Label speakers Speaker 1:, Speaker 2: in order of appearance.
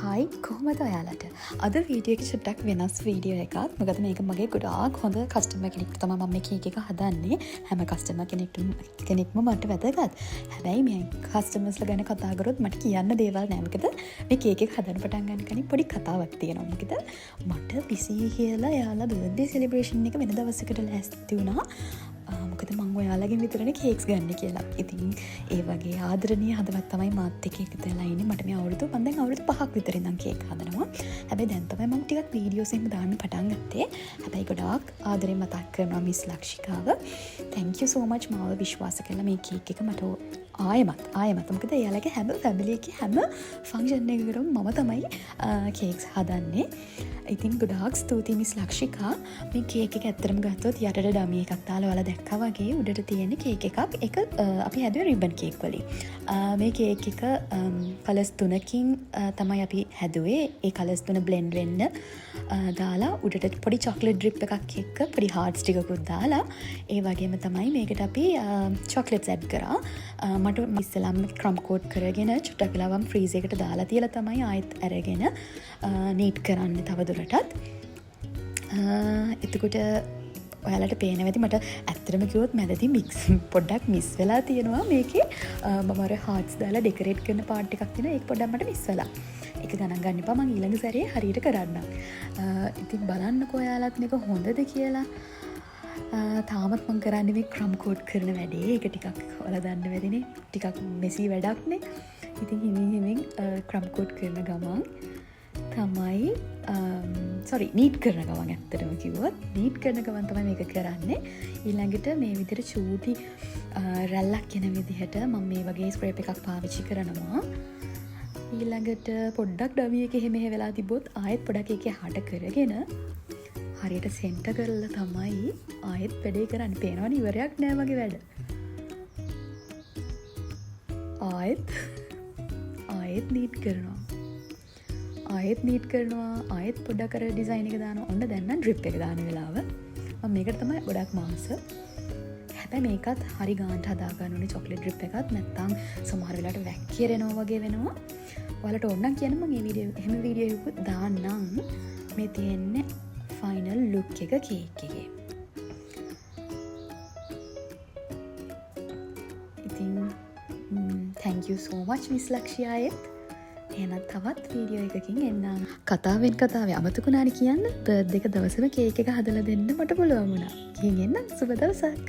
Speaker 1: හයි කොහොමද ඔයාලට අද වීඩියෝ එක චුට්ටක් වෙනස් වීඩියෝ එකක් මොකද මේක මගේ ගොඩාක් හොඳ කස්ටමර් කෙනෙක් තමයි මම මේ කේක් එක හදන්නේ හැම කස්ටමර් කෙනෙක්ම මට වැදගත් හැබැයි මේ කස්ටමර්ස්ලා ගැන කතා කරොත් මට කියන්න දේවල් නැහැ මොකද මේ කේක් එක හදන්න පටන් ගන්න කලින් පොඩි කතාවක් තියෙනවා මොකද මට බිසි කියලා එයාලා බර්ත්ඩේ සෙලිබ්‍රේෂන් එක වෙන දවසකට ලෑස්ති වුණා මොකද මං ඔයාලගෙන් විතරනේ කේක්ස් ගන්න කියලා. ඉතින් ඒ වගේ ආදරණීය හදවත් තමයි මාත් එක්ක එකතු වෙලා ඉන්නේ. මට මේ අවුරුදු 5ක් විතර ඉඳන් කේක් හදනවා. හැබැයි දැන් තමයි මම ටිකක් වීඩියෝස් එහෙම දාන්න පටන් ගත්තේ. හැබැයි ගොඩාක් ආදරෙන් මතක් කරනවා miss ලක්ෂිකාව. thank you so much මාව විශ්වාස කළා මේ කේක් එක මට ආයෙමත් මොකද එයාලගේ හැම ෆැමිලි එකේ හැම ෆන්ක්ෂන් එකකටම මම තමයි කේක්ස් හදන්නේ. ඉතින් ගොඩාක් ස්තුතියි මිස් ලක්ෂිකා. මේ කේක් එක ඇත්තටම ගත්තොත් යටට ඩමි එකක් දාලා ඔයාලා දැක්කා වගේ උඩට තියෙන කේක් එකක්. ඒක අපි හැදුවේ රිබන් කේක් වලින්. මේ කේක් එක කලර්ස් 3කින් තමයි අපි හැදුවේ. ඒ කලර්ස් 3 බ්ලෙන්ඩ් වෙන්න දාලා උඩට පොඩි චොක්ලට් ඩ්‍රිප් එකක් එක්ක පොඩි හાર્ට්ස් ටිකකුත් දාලා ඒ වගේම තමයි මේකට අපි චොක්ලට්ස් ඇඩ් කරා. මට ඉස්සෙල්ලාම ක්‍රම් කෝට් කරගෙන චුට්ටක් වෙලාවම ෆ්‍රීස් එකට දාලා තියලා තමයි ආයෙත් අරගෙන නීට් කරන්න තවදුරටත්. එතකොට ඔයාලට පේනවා ඇති මට ඇත්තටම කිව්වොත් මැදදී මික්ස් පොඩ්ඩක් මිස් වෙලා තියෙනවා මේකේ. මම අර හાર્ට්ස් දාලා ඩෙකොරේට් කරන පාර්ට් එකක් තියෙනවා ඒක පොඩ්ඩක් මට මිස් වෙලා. ඒක ගණන් ගන්න එපා මම ඊළඟ සැරේ හරියට කරන්නම්. ඉතින් බලන්නකෝ ඔයාලත් මේක හොඳද කියලා. තාමත් මං කරන්නේ මේ ක්‍රම් කෝඩ් කරන වැඩේ. ඒක ටිකක් ඔයාලා දන්න වැඩනේ. ටිකක් මෙසි වැඩක්නේ. ඉතින් හිමින් ක්‍රම් කෝඩ් කරන ගමන් තමයි නීට් කරන ගමන් ඇත්තටම කිව්වොත් නීට් කරන ගමන් තමයි මේක කරන්නේ. ඊළඟට මේ විදිහට චූටි රැල්ලක් එන විදිහට මම මේ වගේ ස්ක්‍රේප් එකක් පාවිච්චි කරනවා. ඊළඟට පොඩ්ඩක් ඩමි එක එහෙම වෙලා තිබ්බොත් ආයෙත් පොඩක් ඒකේ හඩ කරගෙන හරියට සෙන්ටර් කරලා තමයි ආයෙත් වැඩේ කරන්නේ. පේනවනේ ඉවරයක් නෑ වගේ වැඩ. ආයෙත් නීට් කරනවා. ආයෙත් පොඩ්ඩක් අර ඩිසයින් එක දානවා. ඔන්න දැන් නම් ඩ්‍රිප් එක දාන වෙලාව. මම මේකට තමයි ගොඩක් මාස. හැබැයි මේකත් හරි ගානට හදා ගන්න ඕනේ චොක්ලට් ඩ්‍රිප් එකත් නැත්නම් සමහර වෙලාවට වැක්කිරෙනවා වගේ වෙනවා. ඔයාලට ඕන නම් කියන්න මම මේ වීඩියෝ එකක් දාන්නම්. මේ තියෙන්නේ ෆයිනල් ලුක් එක කේක් එකේ. ඉතින් thank you so much miss ලක්ෂියායෙත්. එහෙනම් තවත් වීඩියෝ එකකින් එන්නම්. කතාවේ අමතකුණානේ කියන්න බර්ත්ඩේ එක දවසම කේක් එක හදලා දෙන්න මට පුළුවන් වුණා. ගිහින් එන්නම් සුබ දවසක්.